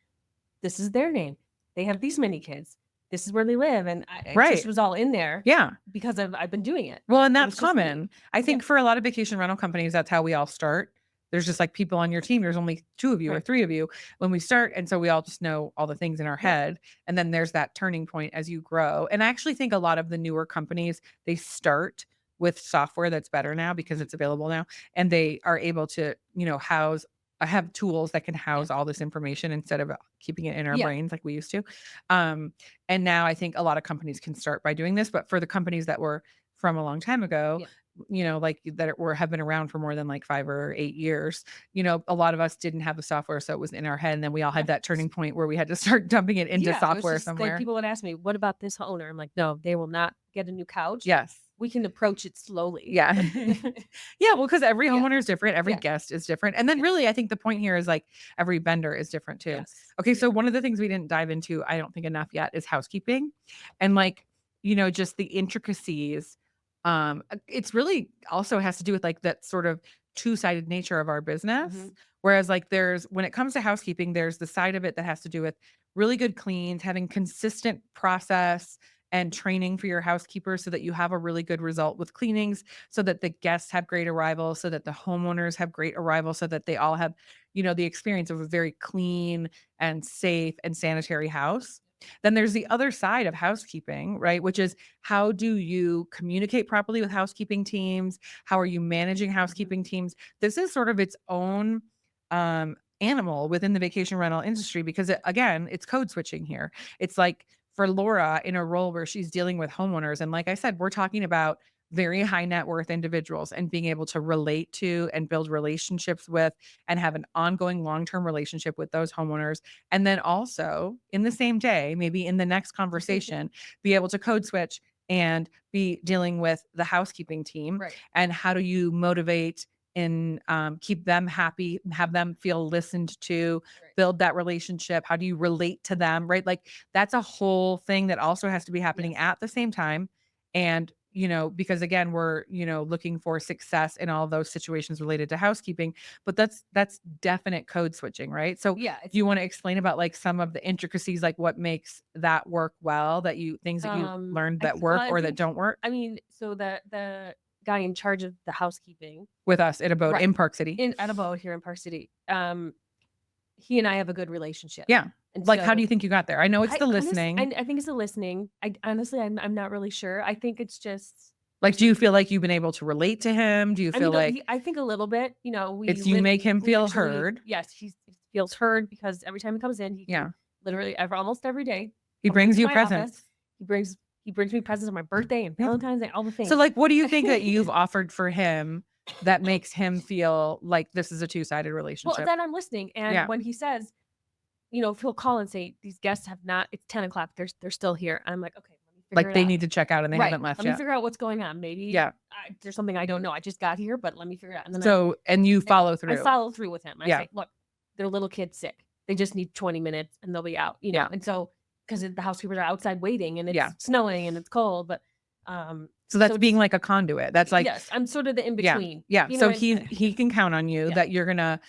[SPEAKER 2] this is their name. They have these many kids. This is where they live. And it just was all in there.
[SPEAKER 1] Yeah.
[SPEAKER 2] Because I've been doing it.
[SPEAKER 1] Well, and
[SPEAKER 2] It
[SPEAKER 1] that's
[SPEAKER 2] was just me.
[SPEAKER 1] common. I think for a lot of vacation rental companies, that's how we all start. There's just like people on your team. There's only 2 of you or
[SPEAKER 2] Right.
[SPEAKER 1] 3 of you when we start. And so we all just know all the things in our
[SPEAKER 2] Yeah.
[SPEAKER 1] head. And then there's that turning point as you grow. And I actually think a lot of the newer companies, they start with software that's better now because it's available now. And they are able to, have tools that can house all this information instead of keeping it in our
[SPEAKER 2] Yeah.
[SPEAKER 1] brains like we used to. And now I think a lot of companies can start by doing this. But for the companies that were from a long time ago, like have been around for more than like 5 or 8 years, a lot of us didn't have the software. So it was in our head. And then we all had that turning point where we had to start dumping it into
[SPEAKER 2] Yeah, it was
[SPEAKER 1] software
[SPEAKER 2] just like
[SPEAKER 1] somewhere.
[SPEAKER 2] people would ask me, what about this owner? I'm like, no, they will not get a new couch.
[SPEAKER 1] Yes.
[SPEAKER 2] We can approach it slowly.
[SPEAKER 1] Yeah. Yeah. Well, because every
[SPEAKER 2] Yeah.
[SPEAKER 1] homeowner is different. Every
[SPEAKER 2] Yeah.
[SPEAKER 1] guest is different. And then really, I think the point here is like every vendor is different too.
[SPEAKER 2] Yes.
[SPEAKER 1] Okay. So one of the things we didn't dive into, I don't think enough yet, is housekeeping and like, just the intricacies. It's really also has to do with like that sort of two-sided nature of our business.
[SPEAKER 2] Mhm.
[SPEAKER 1] Whereas like when it comes to housekeeping, there's the side of it that has to do with really good cleans, having consistent process and training for your housekeepers so that you have a really good result with cleanings, so that the guests have great arrival, so that the homeowners have great arrival, so that they all have, the experience of a very clean and safe and sanitary house. Then there's the other side of housekeeping, right? Which is how do you communicate properly with housekeeping teams? How are you managing housekeeping teams? This is sort of its own animal within the vacation rental industry because again, it's code switching here. It's like for Laura in a role where she's dealing with homeowners. And like I said, we're talking about very high net worth individuals and being able to relate to and build relationships with and have an ongoing long-term relationship with those homeowners. And then also in the same day, maybe in the next conversation, be able to code switch and be dealing with the housekeeping team.
[SPEAKER 2] Right.
[SPEAKER 1] And how do you motivate and keep them happy, have them feel listened to, build that relationship? How do you relate to them? Right. Like that's a whole thing that also has to be happening at the same time. And, because again, we're, looking for success in all those situations related to housekeeping, but that's definite code switching. Right. So
[SPEAKER 2] Yeah.
[SPEAKER 1] do you want to explain about like some of the intricacies, like what makes that work well, things that you learned that work or that don't work?
[SPEAKER 2] I mean, so the guy in charge of the housekeeping
[SPEAKER 1] With us at a boat in Park City.
[SPEAKER 2] at a boat here in Park City, he and I have a good relationship.
[SPEAKER 1] Yeah.
[SPEAKER 2] And
[SPEAKER 1] like, how do you think you got there? I know it's the listening.
[SPEAKER 2] I think it's the listening. I honestly, I'm not really sure. I think it's just
[SPEAKER 1] like, do you feel like you've been able to relate to him? Do you feel
[SPEAKER 2] I think a little bit,
[SPEAKER 1] it's you make him feel heard?
[SPEAKER 2] Yes, he feels heard because every time he comes in, literally almost every day,
[SPEAKER 1] he brings you presents.
[SPEAKER 2] Office, he brings me presents on my birthday and Valentine's Day, all the things.
[SPEAKER 1] So like, what do you think that you've offered for him that makes him feel like this is a two-sided relationship?
[SPEAKER 2] Well, then I'm listening. And when he says, if he'll call and say, these guests have not, it's 10 o'clock. They're still here. I'm like, okay, let me figure it out.
[SPEAKER 1] Like they need to check out and they haven't left
[SPEAKER 2] yet. Let me figure out what's going on. Maybe there's something I don't know. I just got here, but let me figure it out. And then
[SPEAKER 1] and you follow through.
[SPEAKER 2] I follow through with him. I say, look, their little kid's sick. They just need 20 minutes and they'll be out, And so, because the housekeepers are outside waiting and it's snowing and it's cold, but
[SPEAKER 1] so that's being like a conduit. That's like,
[SPEAKER 2] yes, I'm sort of the in between.
[SPEAKER 1] Yeah. So he can count on you that you're gonna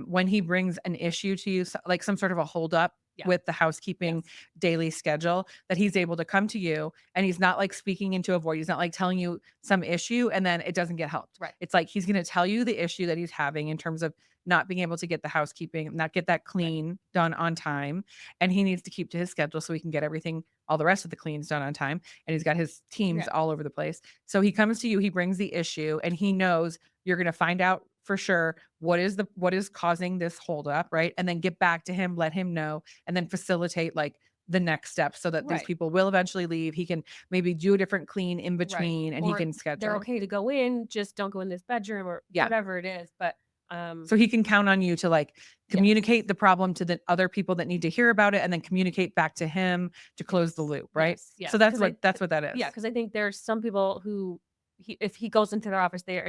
[SPEAKER 1] when he brings an issue to you, like some sort of a hold up with the housekeeping daily schedule, that he's able to come to you and he's not like speaking into a void. He's not like telling you some issue and then it doesn't get helped.
[SPEAKER 2] Right.
[SPEAKER 1] It's like he's going to tell you the issue that he's having in terms of not being able to get the housekeeping, not get that clean done on time. And he needs to keep to his schedule so he can get everything, all the rest of the cleans done on time. And he's got his teams all over the place. So he comes to you, he brings the issue and he knows you're going to find out for sure what is causing this holdup, right? And then get back to him, let him know, and then facilitate like the next step so that these people will eventually leave. He can maybe do a different clean in between and he can schedule.
[SPEAKER 2] They're okay to go in, just don't go in this bedroom or whatever it is. But
[SPEAKER 1] So he can count on you to like
[SPEAKER 2] Yes.
[SPEAKER 1] communicate the problem to the other people that need to hear about it and then communicate back to him to close the loop, right?
[SPEAKER 2] Yes,
[SPEAKER 1] So
[SPEAKER 2] yes,
[SPEAKER 1] that's what that is.
[SPEAKER 2] yeah, because I think there's some people who if he goes into their office, they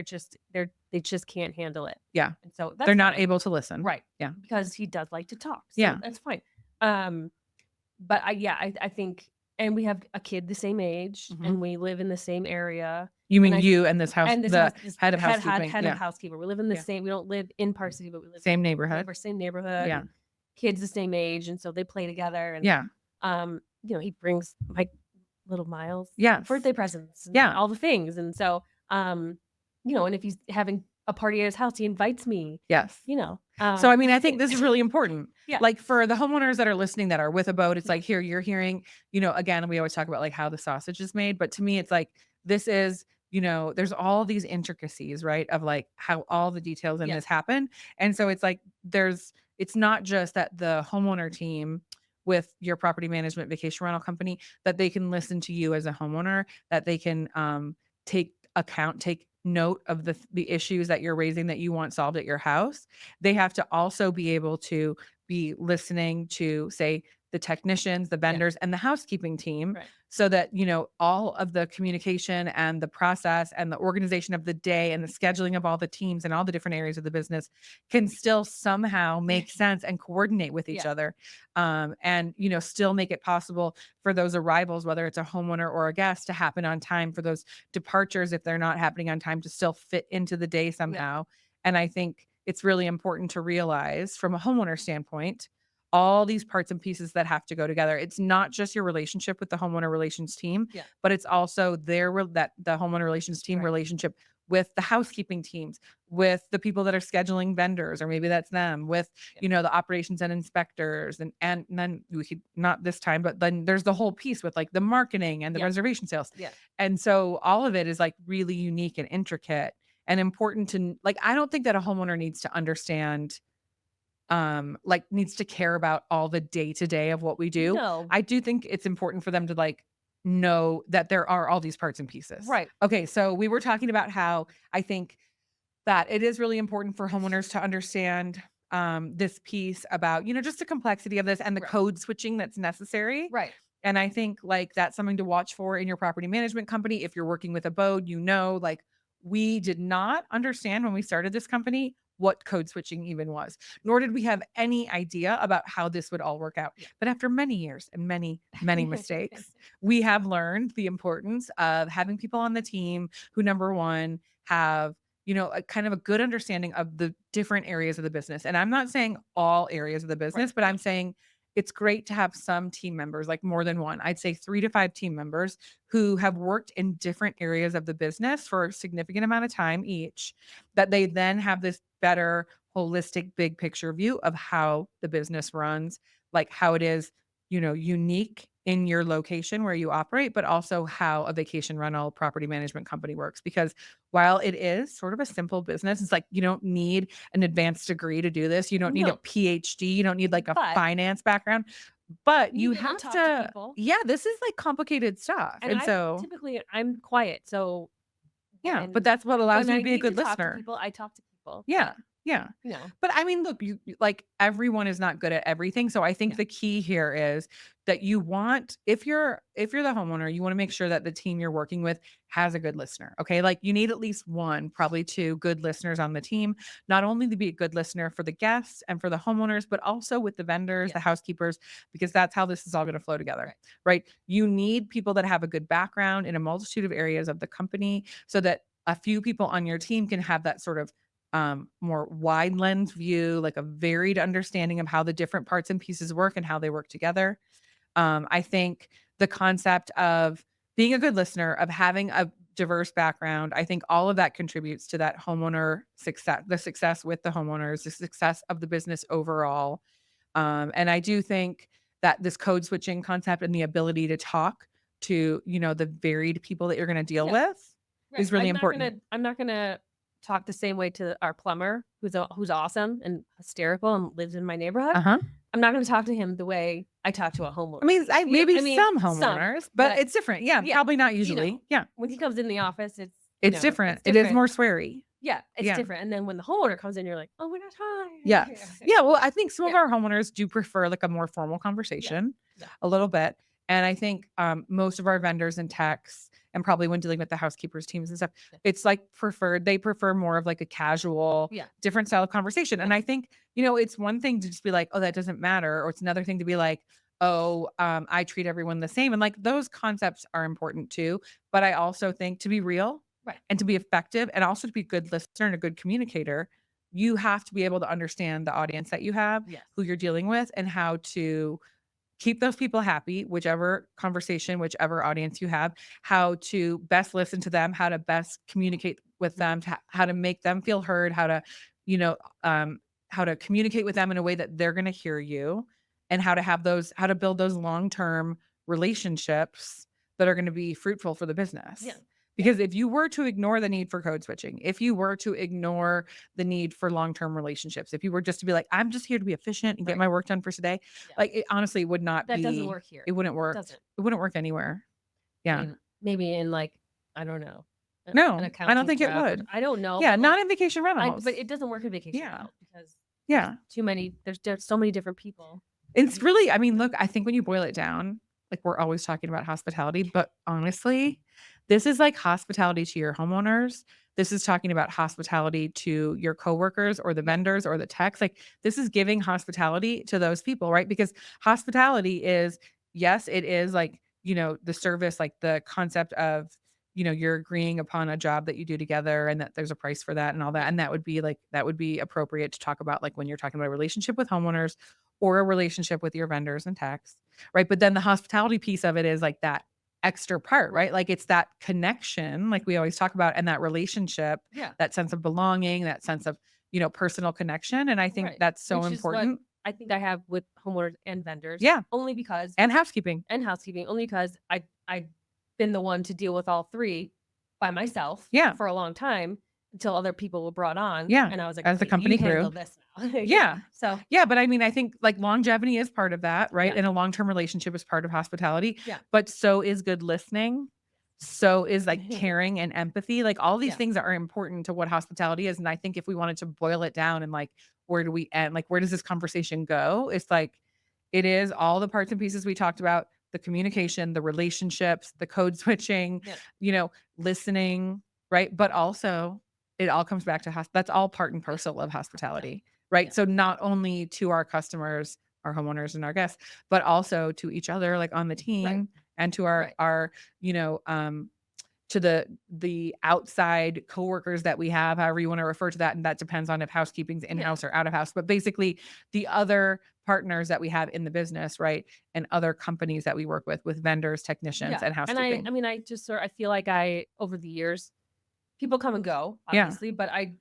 [SPEAKER 2] just can't handle it.
[SPEAKER 1] Yeah.
[SPEAKER 2] And so
[SPEAKER 1] They're
[SPEAKER 2] that's
[SPEAKER 1] not
[SPEAKER 2] fine.
[SPEAKER 1] able to listen.
[SPEAKER 2] Right.
[SPEAKER 1] Yeah.
[SPEAKER 2] Because he does like to talk. So
[SPEAKER 1] Yeah.
[SPEAKER 2] that's fine. But I think, and we have a kid the same age,
[SPEAKER 1] Mhm.
[SPEAKER 2] and we live in the same area.
[SPEAKER 1] You mean
[SPEAKER 2] And
[SPEAKER 1] you and this house,
[SPEAKER 2] and this
[SPEAKER 1] the
[SPEAKER 2] house is
[SPEAKER 1] head of housekeeping.
[SPEAKER 2] head
[SPEAKER 1] Yeah.
[SPEAKER 2] of housekeeper. We live in the
[SPEAKER 1] Yeah.
[SPEAKER 2] same. We don't live in Park City, but we live
[SPEAKER 1] Same
[SPEAKER 2] in
[SPEAKER 1] neighborhood.
[SPEAKER 2] our same neighborhood.
[SPEAKER 1] Yeah.
[SPEAKER 2] And kids the same age, and so they play together. And
[SPEAKER 1] Yeah.
[SPEAKER 2] he brings my little Miles
[SPEAKER 1] Yes.
[SPEAKER 2] birthday presents. And
[SPEAKER 1] Yeah.
[SPEAKER 2] all the things. And so, and if he's having a party at his house, he invites me.
[SPEAKER 1] Yes. So, I mean, I think this is really important.
[SPEAKER 2] Yeah.
[SPEAKER 1] Like for the homeowners that are listening that are with a boat, it's like, here, you're hearing, again, we always talk about like how the sausage is made, but to me, it's like, this is, there's all these intricacies, right? Of like how all the details in
[SPEAKER 2] Yes.
[SPEAKER 1] this happen. And so it's like, it's not just that the homeowner team with your property management vacation rental company, that they can listen to you as a homeowner, that they can take note of the issues that you're raising that you want solved at your house. They have to also be able to be listening to, say, the technicians, the vendors, and the housekeeping team,
[SPEAKER 2] Right.
[SPEAKER 1] so that all of the communication and the process and the organization of the day and the scheduling of all the teams and all the different areas of the business can still somehow make sense and coordinate with each other, and still make it possible for those arrivals, whether it's a homeowner or a guest, to happen on time, for those departures, if they're not happening on time, to still fit into the day somehow. And I think it's really important to realize from a homeowner standpoint, all these parts and pieces that have to go together. It's not just your relationship with the homeowner relations team, but it's also the homeowner relations team relationship with the housekeeping teams, with the people that are scheduling vendors, or maybe that's them, with the operations and inspectors, and then we could, not this time, but then there's the whole piece with like the marketing and the reservation sales. And so all of it is like really unique and intricate and important to, like, I don't think that a homeowner needs to understand, needs to care about all the day-to-day of what we do.
[SPEAKER 2] No.
[SPEAKER 1] I do think it's important for them to like know that there are all these parts and pieces.
[SPEAKER 2] Right.
[SPEAKER 1] Okay. So we were talking about how I think that it is really important for homeowners to understand this piece about, just the complexity of this and the code switching that's necessary.
[SPEAKER 2] Right.
[SPEAKER 1] And I think like that's something to watch for in your property management company. If you're working with a BODE, like we did not understand when we started this company what code switching even was, nor did we have any idea about how this would all work out. But after many years and many, many mistakes, we have learned the importance of having people on the team who, number one, have a kind of a good understanding of the different areas of the business. And I'm not saying all areas of the business, but I'm saying it's great to have some team members, like more than one. I'd say 3 to 5 team members who have worked in different areas of the business for a significant amount of time each, that they then have this better holistic big picture view of how the business runs, like how it is, unique in your location where you operate, but also how a vacation rental property management company works. Because while it is sort of a simple business, it's like you don't need an advanced degree to do this. You don't need a PhD. You don't need like a finance background, but you have
[SPEAKER 2] talk
[SPEAKER 1] to
[SPEAKER 2] people.
[SPEAKER 1] Yeah, this is like complicated stuff. And so
[SPEAKER 2] typically I'm quiet. So
[SPEAKER 1] but that's what allows you to be a good
[SPEAKER 2] talk to
[SPEAKER 1] listener.
[SPEAKER 2] people, I talk to people.
[SPEAKER 1] Yeah. But I mean, look, you like everyone is not good at everything. So I think the key here is that you want, if you're the homeowner, you want to make sure that the team you're working with has a good listener. Okay. Like you need at least one, probably 2 good listeners on the team, not only to be a good listener for the guests and for the homeowners, but also with the vendors, the housekeepers, because that's how this is all going to flow together. Right. You need people that have a good background in a multitude of areas of the company, so that a few people on your team can have that sort of more wide lens view, like a varied understanding of how the different parts and pieces work and how they work together. I think the concept of being a good listener, of having a diverse background, I think all of that contributes to that homeowner success, the success with the homeowners, the success of the business overall. And I do think that this code switching concept and the ability to talk to, the varied people that you're going to deal with is really important.
[SPEAKER 2] I'm not gonna talk the same way to our plumber, who's awesome and hysterical and lives in my neighborhood. I'm not going to talk to him the way I talk to a homeowner.
[SPEAKER 1] I mean, some homeowners, but it's different. Yeah, probably not usually.
[SPEAKER 2] When he comes in the office,
[SPEAKER 1] it's different. It is more sweary.
[SPEAKER 2] Yeah, it's
[SPEAKER 1] Yeah.
[SPEAKER 2] different. And then when the homeowner comes in, you're like, oh, we're not tired.
[SPEAKER 1] Yes. Yeah, well, I think some of
[SPEAKER 2] Yeah.
[SPEAKER 1] our homeowners do prefer, like, a more formal conversation
[SPEAKER 2] Yeah.
[SPEAKER 1] a little bit, and I think, most of our vendors and techs, and probably when dealing with the housekeepers teams and stuff,
[SPEAKER 2] Yeah.
[SPEAKER 1] it's, like, they prefer more of, like, a casual,
[SPEAKER 2] Yeah.
[SPEAKER 1] different style of conversation, and I think, it's one thing to just be like, "Oh, that doesn't matter," or it's another thing to be like, "Oh, I treat everyone the same," and, like, those concepts are important too, but I also think to be real
[SPEAKER 2] Right.
[SPEAKER 1] and to be effective and also to be a good listener and a good communicator, you have to be able to understand the audience that you have,
[SPEAKER 2] Yes.
[SPEAKER 1] who you're dealing with, and how to keep those people happy, whichever conversation, whichever audience you have, how to best listen to them, how to best communicate with them, how to make them feel heard, you know, how to communicate with them in a way that they're going to hear you, and how to build those long-term relationships that are going to be fruitful for the business.
[SPEAKER 2] Yeah.
[SPEAKER 1] Because if you were to ignore the need for code switching, if you were to ignore the need for long-term relationships, if you were just to be like, I'm just here to be efficient and get
[SPEAKER 2] Right.
[SPEAKER 1] my work done for today,
[SPEAKER 2] Yeah.
[SPEAKER 1] like it honestly would not
[SPEAKER 2] That doesn't
[SPEAKER 1] be,
[SPEAKER 2] work here.
[SPEAKER 1] it wouldn't work.
[SPEAKER 2] Doesn't.
[SPEAKER 1] It wouldn't work anywhere.
[SPEAKER 2] I
[SPEAKER 1] Yeah.
[SPEAKER 2] mean, maybe in like, I don't know. An
[SPEAKER 1] No, I don't
[SPEAKER 2] accounting
[SPEAKER 1] think it
[SPEAKER 2] job or-
[SPEAKER 1] would.
[SPEAKER 2] I don't know.
[SPEAKER 1] Yeah,
[SPEAKER 2] but,
[SPEAKER 1] not
[SPEAKER 2] like,
[SPEAKER 1] in vacation rentals.
[SPEAKER 2] but it doesn't work in vacation
[SPEAKER 1] Yeah.
[SPEAKER 2] rental because
[SPEAKER 1] Yeah.
[SPEAKER 2] too many. There's so many different people.
[SPEAKER 1] It's really, I mean, look, I think when you boil it down, like we're always talking about hospitality, but honestly, this is like hospitality to your homeowners. This is talking about hospitality to your coworkers or the vendors or the techs. Like this is giving hospitality to those people, right? Because hospitality is, yes, it is like, the service, like the concept of, you're agreeing upon a job that you do together and that there's a price for that and all that. And that would be appropriate to talk about like when you're talking about a relationship with homeowners or a relationship with your vendors and techs, right? But then the hospitality piece of it is like that extra part, right? Like it's that connection, like we always talk about, and that relationship,
[SPEAKER 2] Yeah.
[SPEAKER 1] that sense of belonging, that sense of, personal connection. And I think
[SPEAKER 2] Right.
[SPEAKER 1] that's so
[SPEAKER 2] Which is what
[SPEAKER 1] important.
[SPEAKER 2] I think I have with homeowners and vendors.
[SPEAKER 1] Yeah.
[SPEAKER 2] Only because
[SPEAKER 1] And housekeeping.
[SPEAKER 2] and housekeeping. Only because I've been the one to deal with all three by myself.
[SPEAKER 1] Yeah.
[SPEAKER 2] For a long time until other people were brought on.
[SPEAKER 1] Yeah.
[SPEAKER 2] And I was like,
[SPEAKER 1] As the
[SPEAKER 2] "Okay,
[SPEAKER 1] company
[SPEAKER 2] you handle
[SPEAKER 1] grew.
[SPEAKER 2] this now."
[SPEAKER 1] Yeah.
[SPEAKER 2] So
[SPEAKER 1] Yeah, but I mean, I think like longevity is part of that, right?
[SPEAKER 2] Yeah.
[SPEAKER 1] And a long-term relationship is part of hospitality.
[SPEAKER 2] Yeah.
[SPEAKER 1] But so is good listening. So is like caring and empathy. Like all these
[SPEAKER 2] Yeah.
[SPEAKER 1] things are important to what hospitality is. And I think if we wanted to boil it down and like, where do we end? Like, where does this conversation go? It's like, it is all the parts and pieces we talked about, the communication, the relationships, the code switching, listening, right? But also it all comes back to that's all part and parcel of hospitality, right?
[SPEAKER 2] Yeah.
[SPEAKER 1] So not only to our customers, our homeowners and our guests, but also to each other, like on the team and to our, to the outside coworkers that we have, however you want to refer to that. And that depends on if housekeeping's in-house or out of house, but basically the other partners that we have in the business, right? And other companies that we work with vendors, technicians, and housekeeping.
[SPEAKER 2] And I mean, I just I feel like over the years, people come and go, obviously, but I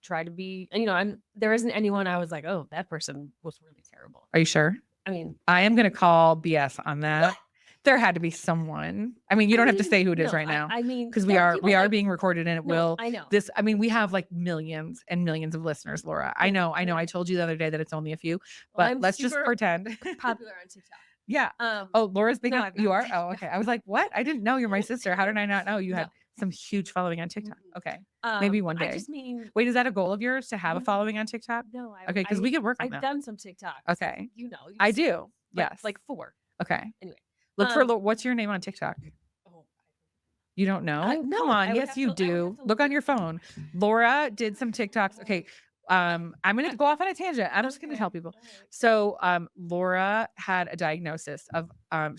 [SPEAKER 2] try to be, and there isn't anyone I was like, oh, that person was really terrible.
[SPEAKER 1] Are you sure?
[SPEAKER 2] I mean,
[SPEAKER 1] I am going to call BS on that. There had to be someone. I mean, you don't have to say who it is right now.
[SPEAKER 2] I mean,
[SPEAKER 1] because we are being recorded and it will.
[SPEAKER 2] I know.
[SPEAKER 1] I mean, we have like millions and millions of listeners, Laura. I know. I told you the other day that it's only a few, but let's just pretend.
[SPEAKER 2] Popular on TikTok.
[SPEAKER 1] Yeah. Oh, Laura's big on. You are? Oh, okay. I was like, what? I didn't know you're my sister. How did I not know you had some huge following on TikTok? Okay. Maybe one day.
[SPEAKER 2] I just mean,
[SPEAKER 1] wait, is that a goal of yours to have a following on TikTok?
[SPEAKER 2] No.
[SPEAKER 1] Okay, because we could work on
[SPEAKER 2] I've
[SPEAKER 1] that.
[SPEAKER 2] done some TikToks.
[SPEAKER 1] Okay.
[SPEAKER 2] I
[SPEAKER 1] do. Yes.
[SPEAKER 2] Like 4.
[SPEAKER 1] Okay.
[SPEAKER 2] Anyway.
[SPEAKER 1] Look for what's your name on TikTok?
[SPEAKER 2] Oh,
[SPEAKER 1] you don't know?
[SPEAKER 2] No,
[SPEAKER 1] Come on. Yes, you do. Look on your phone. Laura did some TikToks. Okay. I'm going to go off on a tangent. I'm just going to tell people. So, Laura had a diagnosis of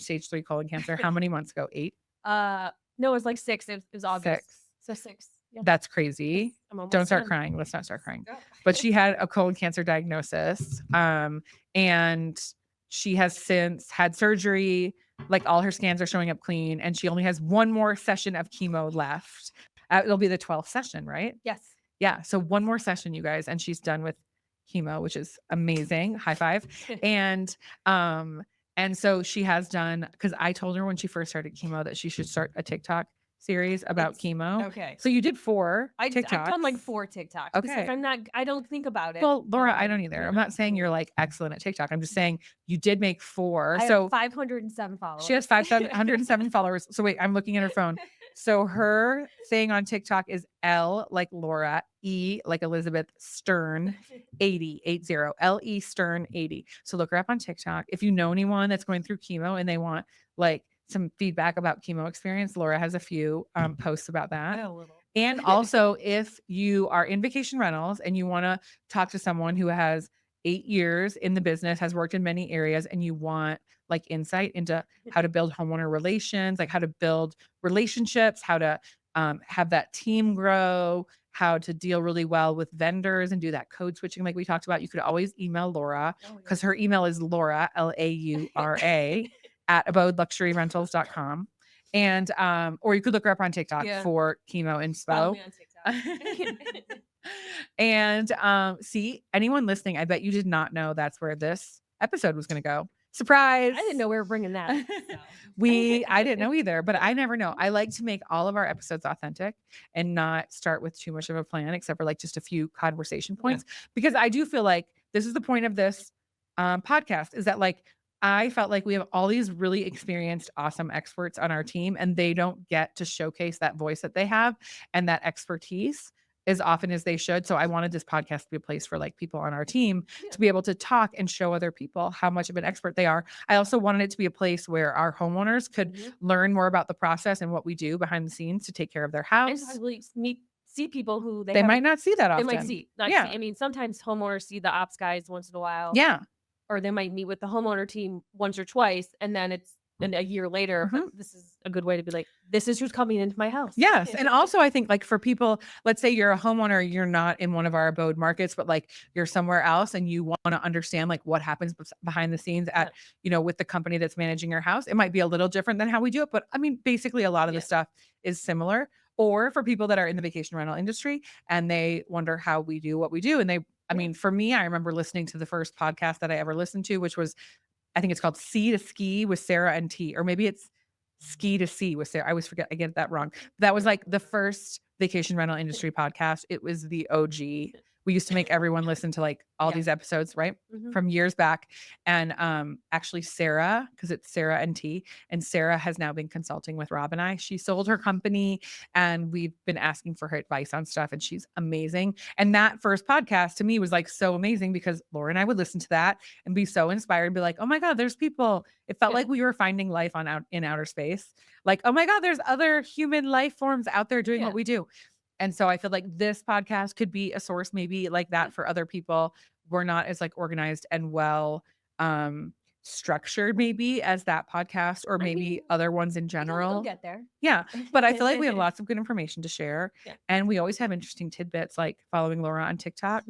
[SPEAKER 1] stage 3 colon cancer. How many months ago? 8?
[SPEAKER 2] No, it was like 6. It was August.
[SPEAKER 1] 6.
[SPEAKER 2] So 6. Yeah.
[SPEAKER 1] That's crazy. Don't start crying. Let's not start crying. But she had a colon cancer diagnosis. And she has since had surgery. Like all her scans are showing up clean, and she only has one more session of chemo left. It'll be the 12th session, right?
[SPEAKER 2] Yes.
[SPEAKER 1] Yeah. So one more session, you guys, and she's done with chemo, which is amazing. High five. And so she has done, because I told her when she first started chemo that she should start a TikTok series about chemo.
[SPEAKER 2] Okay.
[SPEAKER 1] So you did 4 TikToks.
[SPEAKER 2] I've done like 4 TikToks.
[SPEAKER 1] Okay.
[SPEAKER 2] Like, I don't think about it.
[SPEAKER 1] Well, Laura, I don't either. I'm not saying you're like excellent at TikTok. I'm just saying you did make 4.
[SPEAKER 2] I
[SPEAKER 1] So
[SPEAKER 2] have 507 followers.
[SPEAKER 1] she has 507 followers. So wait, I'm looking at her phone. So her thing on TikTok is L like Laura, E like Elizabeth, Stern 80 LE Stern 80. So look her up on TikTok. If you know anyone that's going through chemo and they want like some feedback about chemo experience, Laura has a few posts about that.
[SPEAKER 2] A little.
[SPEAKER 1] And also, if you are in vacation rentals and you want to talk to someone who has 8 years in the business, has worked in many areas, and you want like insight into how to build homeowner relations, like how to build relationships, how to have that team grow, how to deal really well with vendors and do that code switching like we talked about, you could always email Laura because her email is Laura, Laura, at abodeluxuryrentals.com. And or you could look her up on TikTok for chemo
[SPEAKER 2] Follow
[SPEAKER 1] inspo.
[SPEAKER 2] me on TikTok.
[SPEAKER 1] And see, anyone listening, I bet you did not know that's where this episode was going to go. Surprise.
[SPEAKER 2] I didn't know we were bringing that. So.
[SPEAKER 1] I didn't know either, but I never know. I like to make all of our episodes authentic and not start with too much of a plan, except for like just a few conversation points, because I do feel like this is the point of this podcast, is that like I felt like we have all these really experienced, awesome experts on our team, and they don't get to showcase that voice that they have and that expertise as often as they should. So I wanted this podcast to be a place for like people on our team to be able to talk and show other people how much of an expert they are. I also wanted it to be a place where our homeowners could learn more about the process and what we do behind the scenes to take care of their house.
[SPEAKER 2] And probably see people who
[SPEAKER 1] they might not see that often.
[SPEAKER 2] They might see. I mean, sometimes homeowners see the ops guys once in a while.
[SPEAKER 1] Yeah.
[SPEAKER 2] Or they might meet with the homeowner team once or twice, and then it's a year later. This is a good way to be like, this is who's coming into my house.
[SPEAKER 1] Yes. And also I think like for people, let's say you're a homeowner, you're not in one of our abode markets, but like you're somewhere else and you want to understand like what happens behind the scenes at, with the company that's managing your house. It might be a little different than how we do it, but I mean, basically a lot of the stuff is similar. Or for people that are in the vacation rental industry and they wonder how we do what we do. And I mean, for me, I remember listening to the first podcast that I ever listened to, which was, I think it's called C to Ski with Sarah and T, or maybe it's Ski to C with Sarah. I always forget. I get that wrong. That was like the first vacation rental industry podcast. It was the OG. We used to make everyone listen to like all these episodes, right? From years back. And actually Sarah, because it's Sarah and T, and Sarah has now been consulting with Rob and I. She sold her company and we've been asking for her advice on stuff, and she's amazing. And that first podcast to me was like so amazing because Laura and I would listen to that and be so inspired and be like, oh my God, there's people. It felt like we were finding life in outer space. Like, oh my God, there's other human life forms out there doing what we do. And so I feel like this podcast could be a source maybe like that for other people. We're not as like organized and well structured maybe as that podcast, or maybe other ones in general.
[SPEAKER 2] We'll get there.
[SPEAKER 1] Yeah. But I feel like we have lots of good information to share. And we always have interesting tidbits like following Laura on TikTok.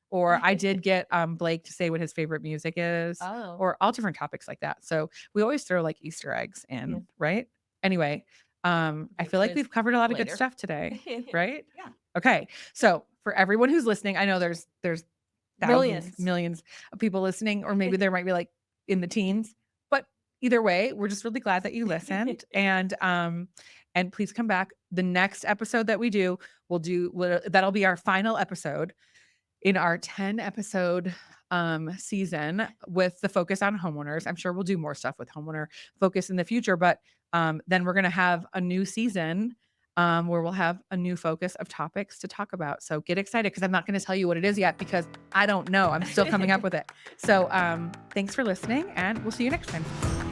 [SPEAKER 1] Or I did get Blake to say what his favorite music is, or all different topics like that. So we always throw like Easter eggs in, right? Anyway. I feel like we've covered a lot of good stuff today, right?
[SPEAKER 2] Yeah.
[SPEAKER 1] Okay. So for everyone who's listening, I know there's thousands, millions of people listening, or maybe there might be like in the teens, but either way, we're just really glad that you listened. And please come back. The next episode that we do, that'll be our final episode in our 10 episode season with the focus on homeowners. I'm sure we'll do more stuff with homeowner focus in the future, but then we're going to have a new season where we'll have a new focus of topics to talk about. So get excited, because I'm not going to tell you what it is yet because I don't know. I'm still coming up with it. So thanks for listening, and we'll see you next time.